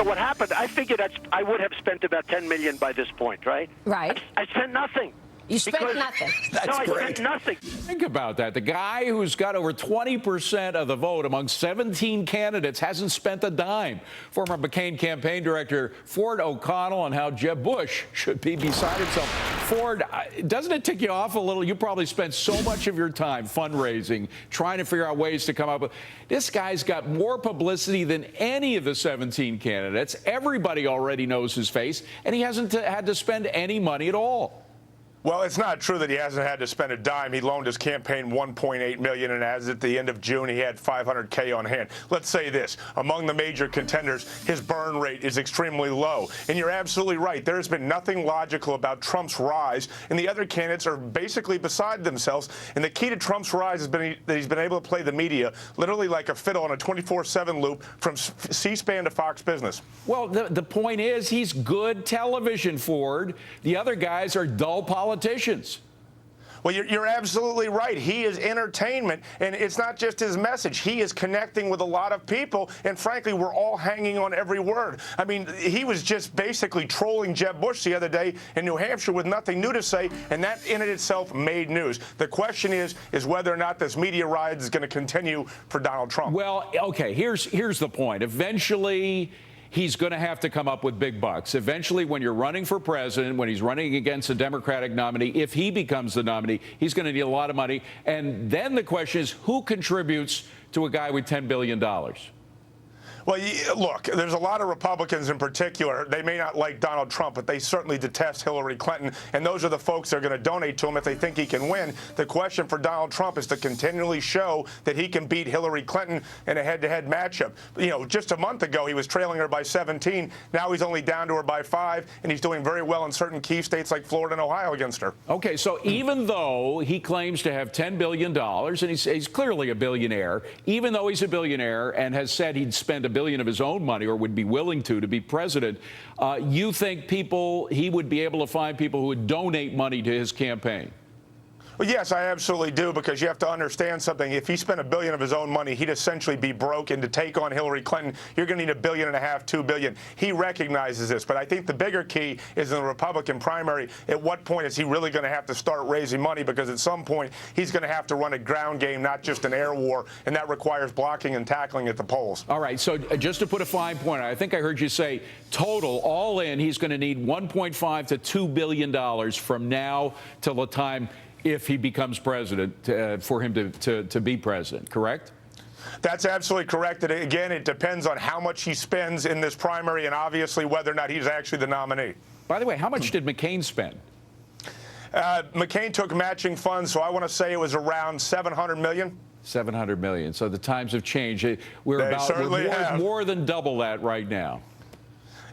What happened, I figured I would have spent about $10 million by this point, right? Right. I spent nothing. You spent nothing. I spent nothing. Think about that. The guy who's got over 20% of the vote among 17 candidates hasn't spent a dime. Former McCain campaign director Ford O'Connell on how Jeb Bush should be beside himself. Ford, doesn't it tick you off a little? You probably spent so much of your time fundraising, trying to figure out ways to come up with. This guy's got more publicity than any of the 17 candidates. Everybody already knows his face, and he hasn't had to spend any money at all. Well, it's not true that he hasn't had to spend a dime. He loaned his campaign $1.8 million, and as at the end of June, he had $500K on hand. Let's say this: among the major contenders, his burn rate is extremely low. And you're absolutely right. There has been nothing logical about Trump's rise, and the other candidates are basically beside themselves. And the key to Trump's rise has been that he's been able to play the media literally like a fiddle on a 24/7 loop from C-SPAN to Fox Business. Well, the point is he's good television, Ford. The other guys are dull politicians. Well, you're absolutely right. He is entertainment, and it's not just his message. He is connecting with a lot of people, and frankly, we're all hanging on every word. I mean, he was just basically trolling Jeb Bush the other day in New Hampshire with nothing new to say, and that in itself made news. The question is whether or not this media ride is going to continue for Donald Trump. Well, okay, here's the point. Eventually, he's going to have to come up with big bucks. Eventually, when you're running for president, when he's running against a Democratic nominee, if he becomes the nominee, he's going to need a lot of money. And then the question is, who contributes to a guy with $10 billion? Well, look, there's a lot of Republicans in particular. They may not like Donald Trump, but they certainly detest Hillary Clinton. And those are the folks that are going to donate to him if they think he can win. The question for Donald Trump is to continually show that he can beat Hillary Clinton in a head-to-head matchup. You know, just a month ago, he was trailing her by 17. Now he's only down to her by 5, and he's doing very well in certain key states like Florida and Ohio against her. Okay, so even though he claims to have $10 billion, and he's clearly a billionaire, even though he's a billionaire and has said he'd spend $1 billion of his own money or would be willing to be president, you think he would be able to find people who would donate money to his campaign? Well, yes, I absolutely do, because you have to understand something. If he spent $1 billion of his own money, he'd essentially be broke. And to take on Hillary Clinton, you're going to need $1.5 billion, $2 billion. He recognizes this. But I think the bigger key is in the Republican primary. At what point is he really going to have to start raising money? Because at some point, he's going to have to run a ground game, not just an air war. And that requires blocking and tackling at the polls. All right. So just to put a fine point on it, I think I heard you say total, all in, he's going to need $1.5 to $2 billion from now till the time if he becomes president, for him to be president, correct? That's absolutely correct. And again, it depends on how much he spends in this primary and obviously whether or not he's actually the nominee. By the way, how much did McCain spend? McCain took matching funds, so I want to say it was around $700 million. $700 million. So the times have changed. We're more than double that right now.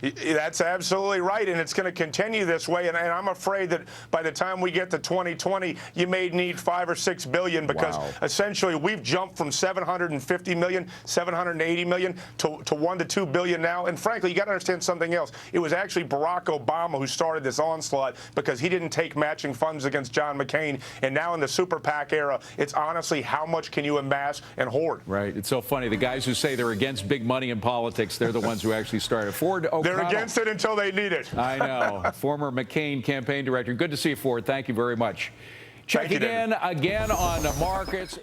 That's absolutely right, and it's going to continue this way. And I'm afraid that by the time we get to 2020, you may need $5 or $6 billion, because essentially we've jumped from $750 million, $780 million to $1 to $2 billion now. And frankly, you got to understand something else. It was actually Barack Obama who started this onslaught, because he didn't take matching funds against John McCain. And now in the super PAC era, it's honestly how much can you amass and hoard? Right. It's so funny. The guys who say they're against big money in politics, they're the ones who actually started. Ford O'Connell. They're against it until they need it. I know. Former McCain campaign director. Good to see you, Ford. Thank you very much. Check again on the markets.